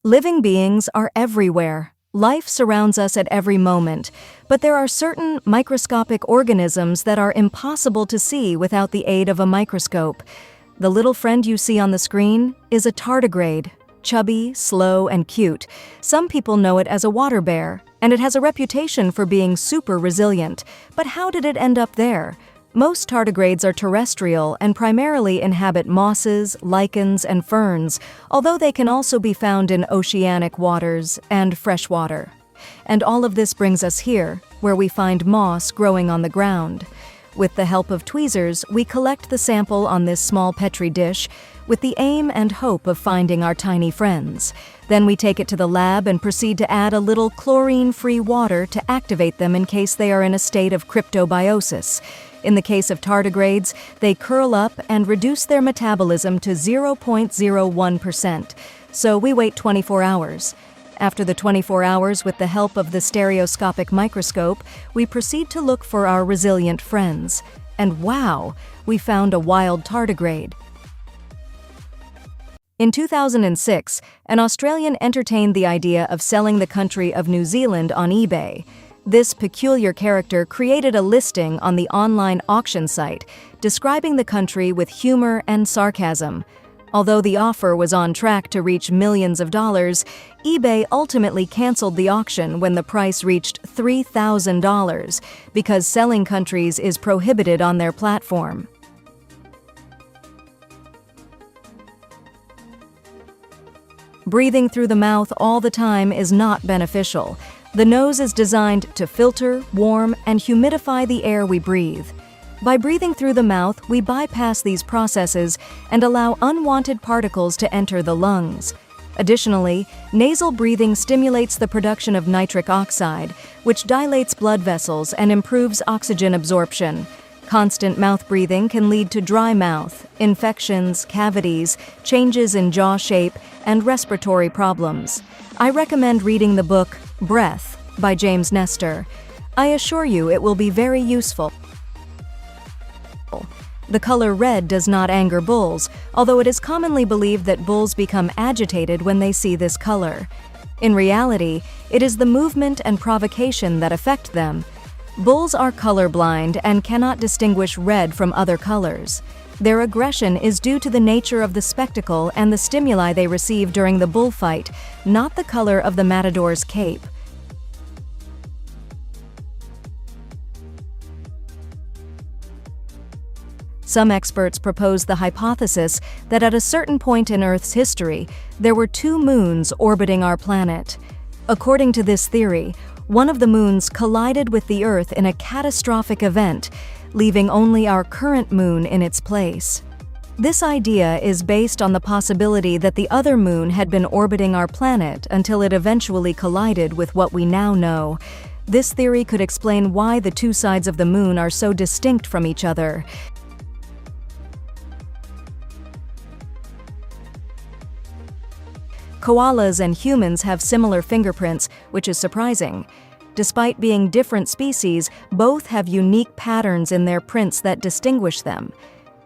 Living beings are everywhere. Life surrounds us at every moment, but there are certain microscopic organisms that are impossible to see without the aid of a microscope. The little friend you see on the screen is a tardigrade. Chubby, slow, and cute. Some people know it as a water bear, and it has a reputation for being super resilient. But how did it end up there? Most tardigrades are terrestrial and primarily inhabit mosses, lichens, and ferns, although they can also be found in oceanic waters and freshwater. And all of this brings us here, where we find moss growing on the ground. With the help of tweezers, we collect the sample on this small Petri dish with the aim and hope of finding our tiny friends. Then we take it to the lab and proceed to add a little chlorine-free water to activate them in case they are in a state of cryptobiosis. In the case of tardigrades, they curl up and reduce their metabolism to 0.01%, so we wait 24 hours. After the 24 hours, with the help of the stereoscopic microscope, we proceed to look for our resilient friends. And wow, we found a wild tardigrade. In 2006, an Australian entertained the idea of selling the country of New Zealand on eBay. This peculiar character created a listing on the online auction site, describing the country with humor and sarcasm. Although the offer was on track to reach millions of dollars, eBay ultimately canceled the auction when the price reached $3,000 because selling countries is prohibited on their platform. Breathing through the mouth all the time is not beneficial. The nose is designed to filter, warm, and humidify the air we breathe. By breathing through the mouth, we bypass these processes and allow unwanted particles to enter the lungs. Additionally, nasal breathing stimulates the production of nitric oxide, which dilates blood vessels and improves oxygen absorption. Constant mouth breathing can lead to dry mouth, infections, cavities, changes in jaw shape, and respiratory problems. I recommend reading the book Breath by James Nestor. I assure you it will be very useful. The color red does not anger bulls, although it is commonly believed that bulls become agitated when they see this color. In reality, it is the movement and provocation that affect them. Bulls are colorblind and cannot distinguish red from other colors. Their aggression is due to the nature of the spectacle and the stimuli they receive during the bullfight, not the color of the matador's cape. Some experts propose the hypothesis that at a certain point in Earth's history, there were two moons orbiting our planet. According to this theory, one of the moons collided with the Earth in a catastrophic event, leaving only our current moon in its place. This idea is based on the possibility that the other moon had been orbiting our planet until it eventually collided with what we now know. This theory could explain why the two sides of the moon are so distinct from each other. Koalas and humans have similar fingerprints, which is surprising. Despite being different species, both have unique patterns in their prints that distinguish them.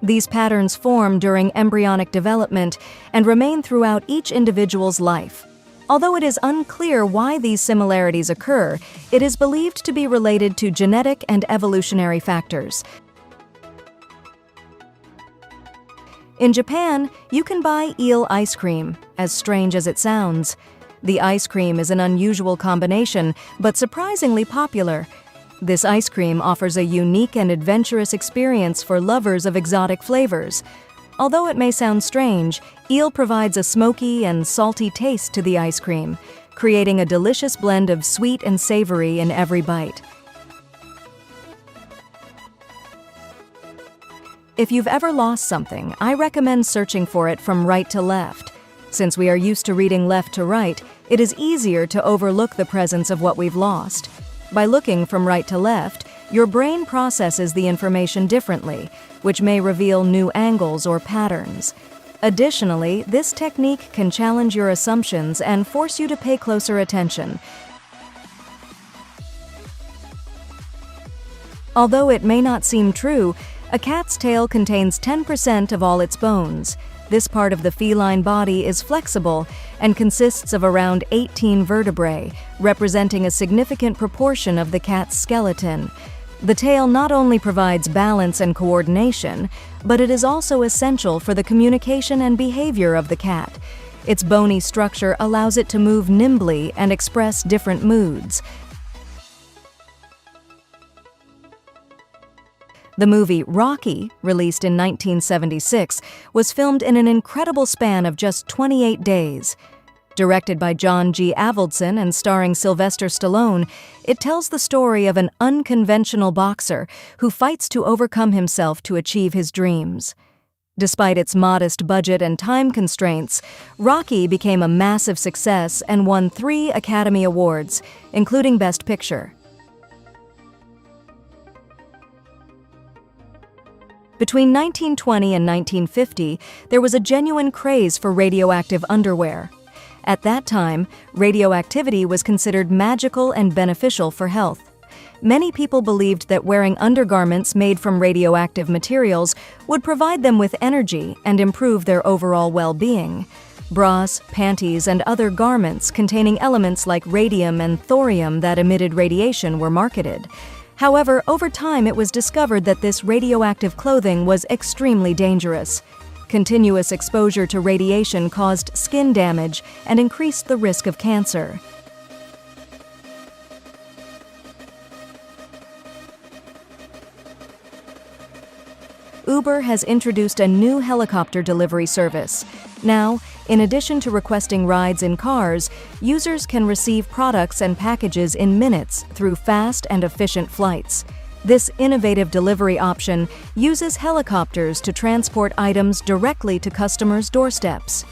These patterns form during embryonic development and remain throughout each individual's life. Although it is unclear why these similarities occur, it is believed to be related to genetic and evolutionary factors. In Japan, you can buy eel ice cream, as strange as it sounds. The ice cream is an unusual combination, but surprisingly popular. This ice cream offers a unique and adventurous experience for lovers of exotic flavors. Although it may sound strange, eel provides a smoky and salty taste to the ice cream, creating a delicious blend of sweet and savory in every bite. If you've ever lost something, I recommend searching for it from right to left. Since we are used to reading left to right, it is easier to overlook the presence of what we've lost. By looking from right to left, your brain processes the information differently, which may reveal new angles or patterns. Additionally, this technique can challenge your assumptions and force you to pay closer attention. Although it may not seem true, a cat's tail contains 10% of all its bones. This part of the feline body is flexible and consists of around 18 vertebrae, representing a significant proportion of the cat's skeleton. The tail not only provides balance and coordination, but it is also essential for the communication and behavior of the cat. Its bony structure allows it to move nimbly and express different moods. The movie Rocky, released in 1976, was filmed in an incredible span of just 28 days. Directed by John G. Avildsen and starring Sylvester Stallone, it tells the story of an unconventional boxer who fights to overcome himself to achieve his dreams. Despite its modest budget and time constraints, Rocky became a massive success and won 3 Academy Awards, including Best Picture. Between 1920 and 1950, there was a genuine craze for radioactive underwear. At that time, radioactivity was considered magical and beneficial for health. Many people believed that wearing undergarments made from radioactive materials would provide them with energy and improve their overall well-being. Bras, panties, and other garments containing elements like radium and thorium that emitted radiation were marketed. However, over time it was discovered that this radioactive clothing was extremely dangerous. Continuous exposure to radiation caused skin damage and increased the risk of cancer. Uber has introduced a new helicopter delivery service. Now, in addition to requesting rides in cars, users can receive products and packages in minutes through fast and efficient flights. This innovative delivery option uses helicopters to transport items directly to customers' doorsteps.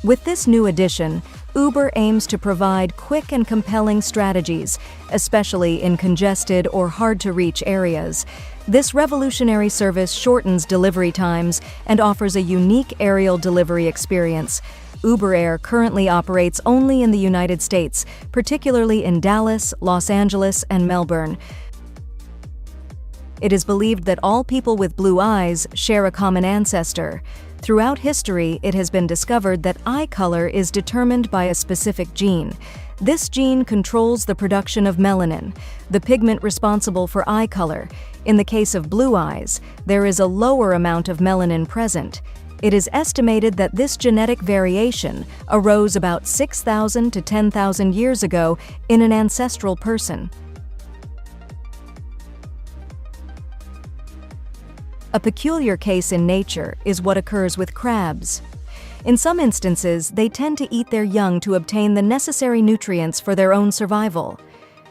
With this new addition, Uber aims to provide quick and compelling strategies, especially in congested or hard-to-reach areas. This revolutionary service shortens delivery times and offers a unique aerial delivery experience. Uber Air currently operates only in the United States, particularly in Dallas, Los Angeles, and Melbourne. It is believed that all people with blue eyes share a common ancestor. Throughout history, it has been discovered that eye color is determined by a specific gene. This gene controls the production of melanin, the pigment responsible for eye color. In the case of blue eyes, there is a lower amount of melanin present. It is estimated that this genetic variation arose about 6,000 to 10,000 years ago in an ancestral person. A peculiar case in nature is what occurs with crabs. In some instances, they tend to eat their young to obtain the necessary nutrients for their own survival.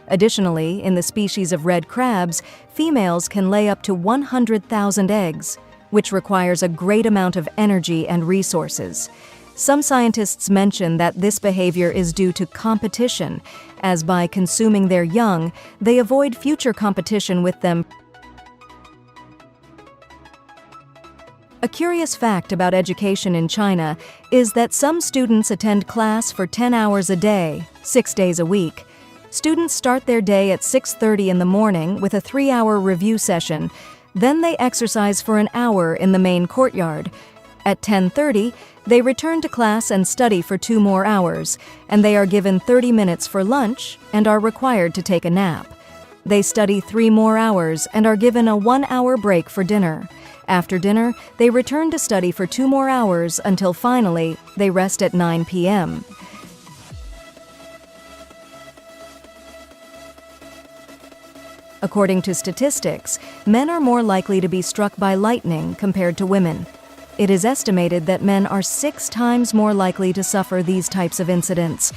Additionally, in the species of red crabs, females can lay up to 100,000 eggs, which requires a great amount of energy and resources. Some scientists mention that this behavior is due to competition, as by consuming their young, they avoid future competition with them. A curious fact about education in China is that some students attend class for 10 hours a day, 6 days a week. Students start their day at 6:30 in the morning with a 3-hour review session. Then they exercise for an hour in the main courtyard. At 10:30, they return to class and study for 2 more hours, and they are given 30 minutes for lunch and are required to take a nap. They study 3 more hours and are given a 1-hour break for dinner. After dinner, they return to study for 2 more hours until finally they rest at 9 p.m. According to statistics, men are more likely to be struck by lightning compared to women. It is estimated that men are 6 times more likely to suffer these types of incidents.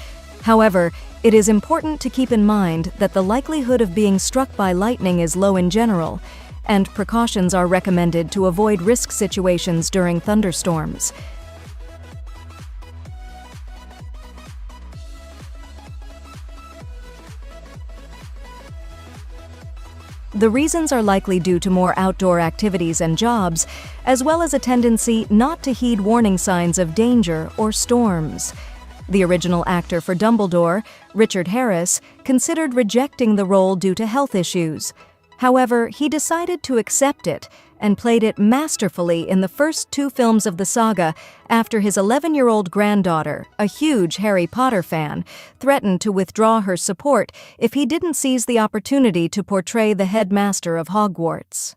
However, it is important to keep in mind that the likelihood of being struck by lightning is low in general, and precautions are recommended to avoid risk situations during thunderstorms. The reasons are likely due to more outdoor activities and jobs, as well as a tendency not to heed warning signs of danger or storms. The original actor for Dumbledore, Richard Harris, considered rejecting the role due to health issues. However, he decided to accept it and played it masterfully in the first 2 films of the saga after his 11-year-old granddaughter, a huge Harry Potter fan, threatened to withdraw her support if he didn't seize the opportunity to portray the headmaster of Hogwarts.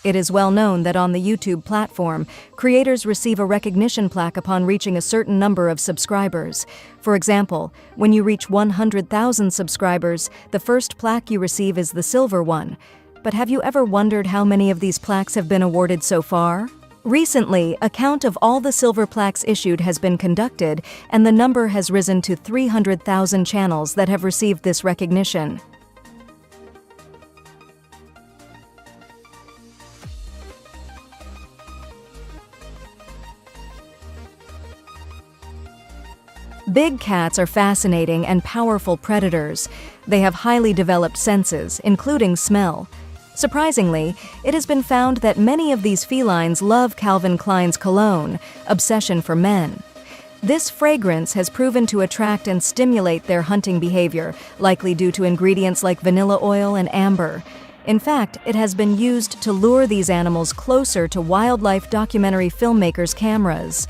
It is well known that on the YouTube platform, creators receive a recognition plaque upon reaching a certain number of subscribers. For example, when you reach 100,000 subscribers, the first plaque you receive is the silver one. But have you ever wondered how many of these plaques have been awarded so far? Recently, a count of all the silver plaques issued has been conducted, and the number has risen to 300,000 channels that have received this recognition. Big cats are fascinating and powerful predators. They have highly developed senses, including smell. Surprisingly, it has been found that many of these felines love Calvin Klein's cologne, Obsession for Men. This fragrance has proven to attract and stimulate their hunting behavior, likely due to ingredients like vanilla oil and amber. In fact, it has been used to lure these animals closer to wildlife documentary filmmakers' cameras.